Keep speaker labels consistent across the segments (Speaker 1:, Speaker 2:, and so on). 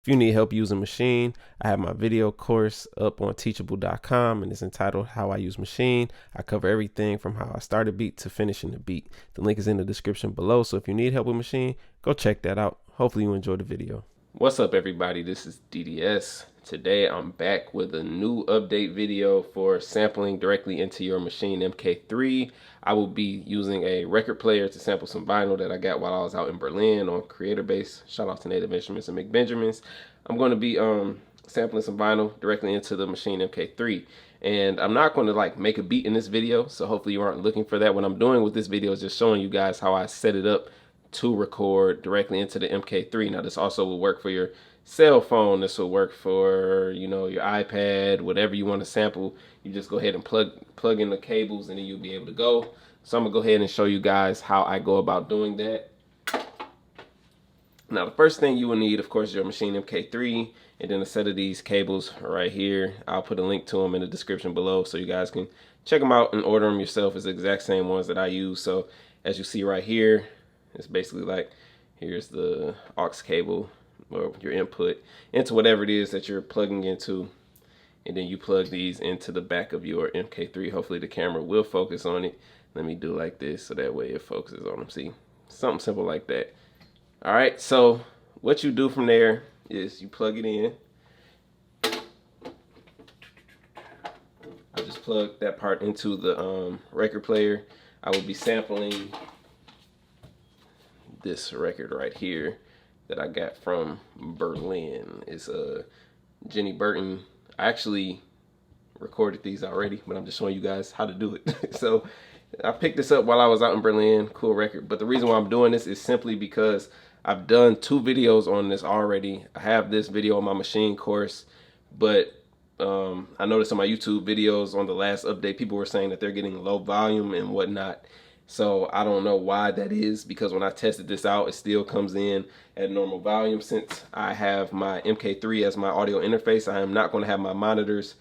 Speaker 1: If you need help using Maschine, I have my video course up on teachable.com and it's entitled How I Use Maschine. I cover everything from how I start a beat to finishing the beat. The link is in the description below, so if you need help with Maschine, go check that out. Hopefully you enjoy the video. What's up, everybody? This is DDS. Today I'm back with a new update video for sampling directly into your Maschine MK3. I will be using a record player to sample some vinyl that I got while I was out in Berlin on Creator Base. Shout out to Native Instruments and McBenjamins. I'm going to be sampling some vinyl directly into the Maschine MK3. And I'm not going to make a beat in this video, so hopefully you aren't looking for that. What I'm doing with this video is just showing you guys how I set it up to record directly into the MK3. Now this also will work for your cell phone. This will work for, you know, your iPad, whatever you want to sample. You just go ahead and plug in the cables and then you'll be able to go. So I'm gonna go ahead and show you guys how I go about doing that. Now the first thing you will need, of course, is your Maschine MK3 and then a set of these cables right here. I'll put a link to them in the description below so you guys can check them out and order them yourself. It's the exact same ones that I use. So as you see right here, it's basically like, here's the aux cable or your input into whatever it is that you're plugging into, and then you plug these into the back of your MK3. Hopefully the camera will focus on it. Let me do like this so that way it focuses on them. See, something simple like that. All right, so what you do from there is you plug it in. I just plug that part into the record player. I will be sampling this record right here that I got from Berlin. It's Jenny Burton. I actually recorded these already, but I'm just showing you guys how to do it. So I picked this up while I was out in Berlin. Cool record. But the reason why I'm doing this is simply because I've done 2 videos on this already. I have this video on my Maschine course, but I noticed on my YouTube videos on the last update, people were saying that they're getting low volume and whatnot. So I don't know why that is, because when I tested this out, it still comes in at normal volume. Since I have my MK3 as my audio interface, I am not going to have my monitors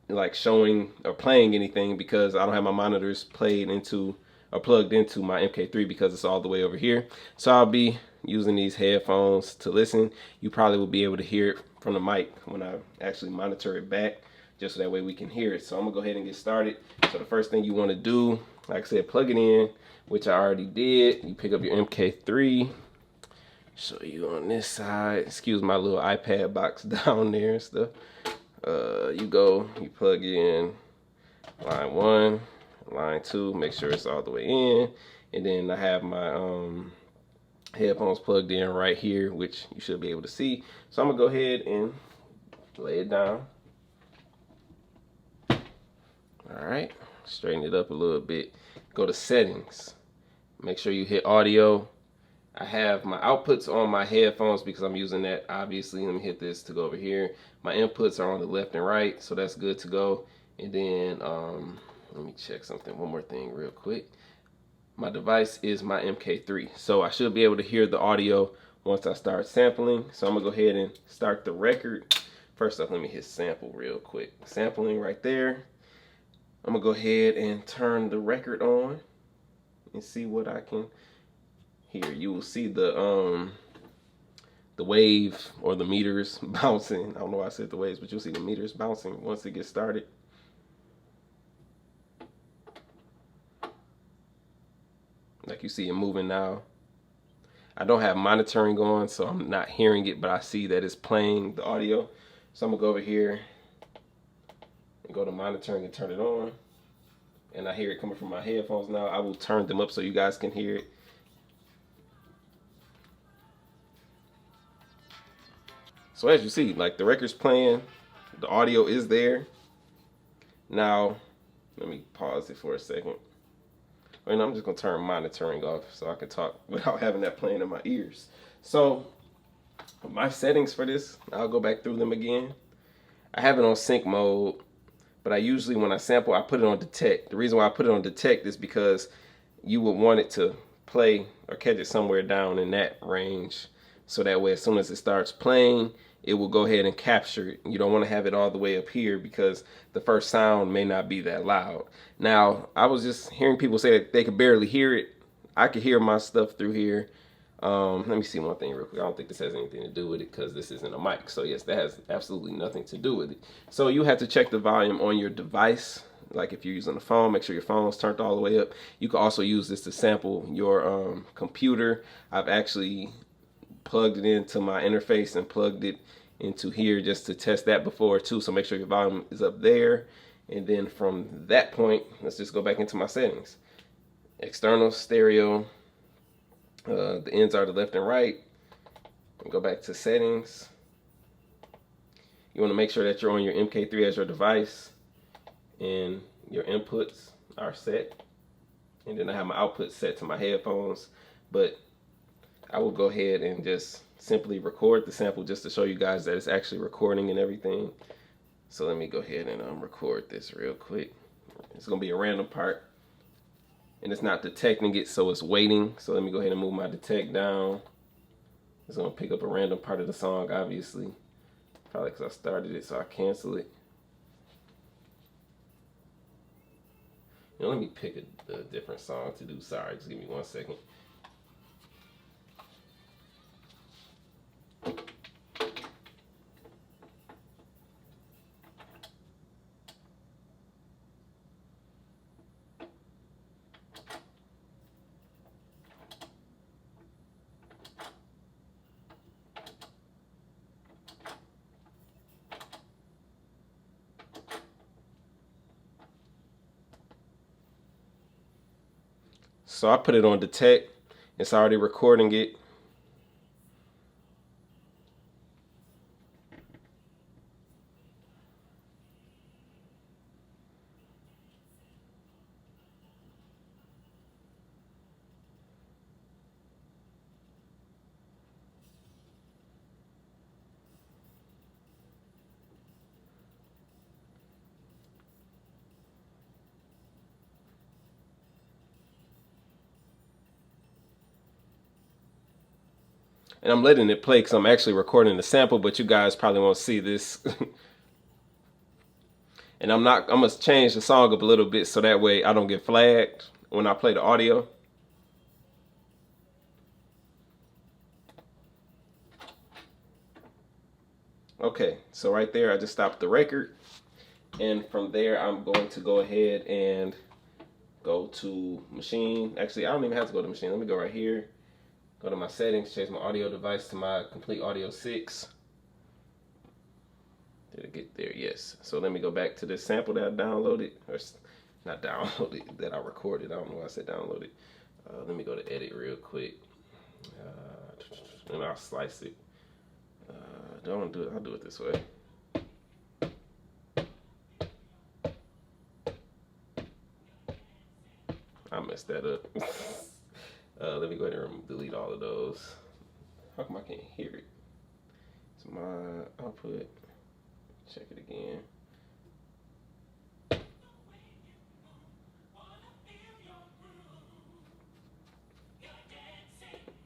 Speaker 1: like showing or playing anything, because I don't have my monitors played into or plugged into my MK3 because it's all the way over here. So I'll be using these headphones to listen. You probably will be able to hear it from the mic when I actually monitor it back, just so that way we can hear it. So I'm gonna go ahead and get started. So the first thing you want to do, like I said, plug it in, which I already did. You pick up your MK3. Show you on this side. Excuse my little iPad box down there and stuff. You plug in line 1, line 2, make sure it's all the way in, and then I have my headphones plugged in right here, which you should be able to see. So I'm gonna go ahead and lay it down. All right, straighten it up a little bit. Go to settings. Make sure you hit audio. I have my outputs on my headphones because I'm using that, obviously. Let me hit this to go over here. My inputs are on the left and right, so that's good to go. And then let me check something, one more thing real quick. My device is my MK3, so I should be able to hear the audio once I start sampling. So I'm gonna go ahead and start the record. First off, let me hit sample real quick. Sampling right there. I'm gonna go ahead and turn the record on and see what I can hear. You will see the wave or the meters bouncing. I don't know why I said the waves, but you'll see the meters bouncing once it gets started. Like you see it moving now. I don't have monitoring on, so I'm not hearing it, but I see that it's playing the audio. So I'm gonna go over here and go to monitoring and turn it on. And I hear it coming from my headphones now. I will turn them up so you guys can hear it. So as you see, like the record's playing, the audio is there. Now, let me pause it for a second. And I'm just gonna turn monitoring off so I can talk without having that playing in my ears. So my settings for this, I'll go back through them again. I have it on sync mode, but I usually, when I sample, I put it on detect. The reason why I put it on detect is because you would want it to play or catch it somewhere down in that range. So that way, as soon as it starts playing, it will go ahead and capture it. You don't want to have it all the way up here because the first sound may not be that loud. Now, I was just hearing people say that they could barely hear it. I could hear my stuff through here. Let me see one thing real quick. I don't think this has anything to do with it because this isn't a mic. So yes, that has absolutely nothing to do with it. So you have to check the volume on your device. Like if you're using a phone, make sure your phone's turned all the way up. You can also use this to sample your computer. I've actually plugged it into my interface and plugged it into here just to test that before too. So make sure your volume is up there. And then from that point, let's just go back into my settings. External stereo. The ends are the left and right. And go back to settings. You want to make sure that you're on your MK3 as your device and your inputs are set. And then I have my output set to my headphones. But I will go ahead and just simply record the sample just to show you guys that it's actually recording and everything. So let me go ahead and record this real quick. It's going to be a random part. And it's not detecting it, so it's waiting. So let me go ahead and move my detect down. It's going to pick up a random part of the song, obviously. Probably because I started it, so I cancel it. You know, let me pick a different song to do. Sorry, just give me 1 second. So I put it on detect. It's already recording it. And I'm letting it play because I'm actually recording the sample, but you guys probably won't see this. And I'm gonna change the song up a little bit so that way I don't get flagged when I play the audio. Okay, so right there I just stopped the record. And from there I'm going to go ahead and go to machine. Actually, I don't even have to go to machine. Let me go right here. Go to my settings, change my audio device to my Complete Audio 6. Did it get there? Yes. So let me go back to this sample that I downloaded, or not downloaded, that I recorded. I don't know why I said downloaded. Let me go to edit real quick. And I'll slice it. Don't do it. I'll do it this way. I messed that up. Let me go ahead and delete all of those. How come I can't hear it? It's my output. Check it again.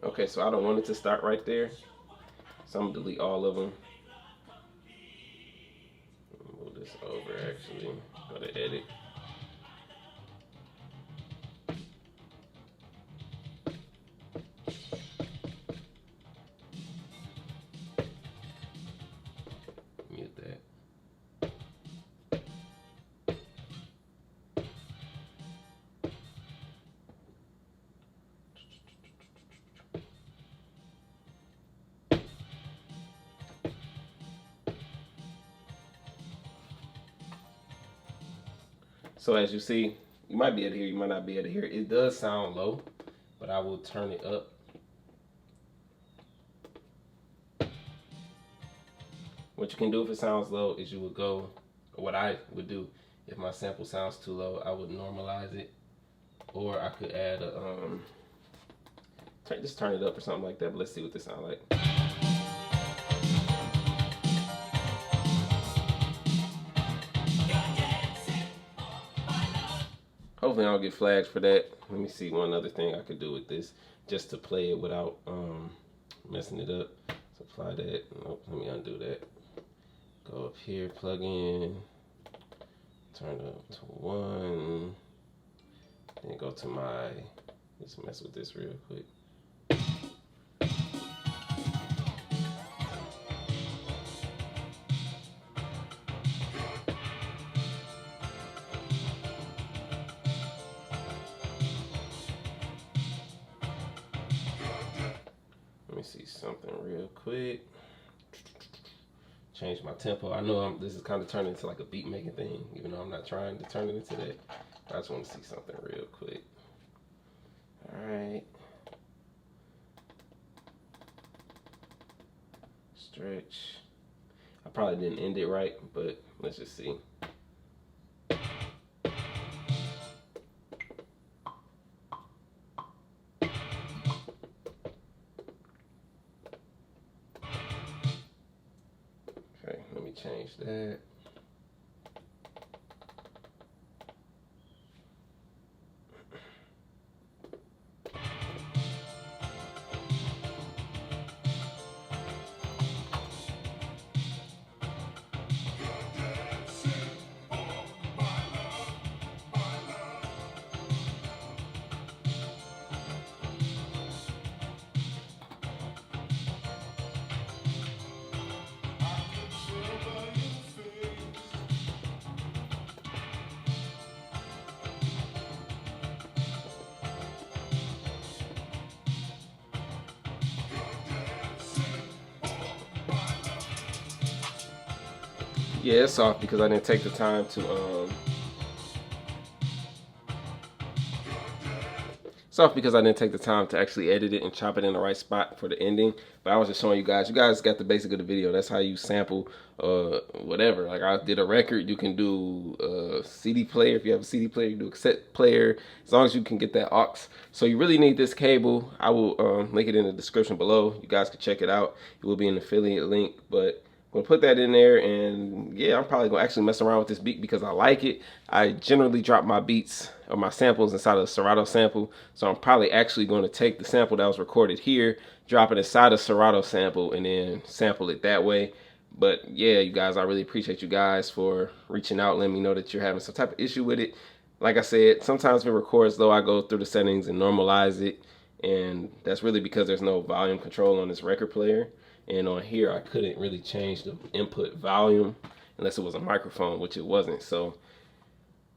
Speaker 1: Okay, so I don't want it to start right there. So I'm gonna delete all of them. Move this over actually. Go to edit. Mute that. So as you see, you might be able to hear, you might not be able to hear. It does sound low, but I will turn it up. What you can do if it sounds low is you would go, or what I would do if my sample sounds too low, I would normalize it, or I could add a, just turn it up or something like that, but let's see what this sounds like. Hopefully I don't get flagged for that. Let me see one other thing I could do with this just to play it without messing it up. So apply that. Nope, let me undo that. Go up here, plug in, turn it up to 1. Then go to my, let's mess with this real quick. something real quick. Change my tempo. I know this is kind of turning into like a beat making thing, even though I'm not trying to turn it into that. I just want to see something real quick. All right. Stretch. I probably didn't end it right, but let's just see. Okay, let me change that. Yeah, it's off because I didn't take the time to It's off because I didn't take the time to actually edit it and chop it in the right spot for the ending. But I was just showing you guys. You guys got the basic of the video. That's how you sample whatever. Like I did a record. You can do a CD player. If you have a CD player, you do a cassette player. As long as you can get that aux. So you really need this cable. I will link it in the description below. You guys can check it out. It will be an affiliate link. But I'm gonna put that in there, and yeah, I'm probably gonna actually mess around with this beat because I like it. I generally drop my beats or my samples inside of a Serato sample, so I'm probably actually going to take the sample that was recorded here, drop it inside a Serato sample, and then sample it that way. But yeah, you guys, I really appreciate you guys for reaching out, letting me know that you're having some type of issue with it. Like I said, sometimes if it records though, I go through the settings and normalize it, and that's really because there's no volume control on this record player. And on here, I couldn't really change the input volume unless it was a microphone, which it wasn't. So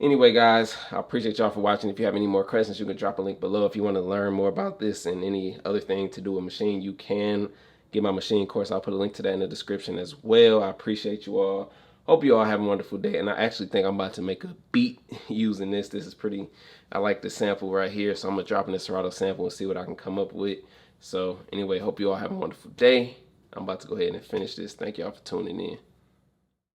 Speaker 1: anyway, guys, I appreciate y'all for watching. If you have any more questions, you can drop a link below. If you want to learn more about this and any other thing to do with Maschine, you can get my Maschine course. I'll put a link to that in the description as well. I appreciate you all. Hope you all have a wonderful day. And I actually think I'm about to make a beat using this. This is pretty, I like the sample right here. So I'm going to drop in the Serato sample and see what I can come up with. So anyway, hope you all have a wonderful day. I'm about to go ahead and finish this. Thank y'all for tuning in.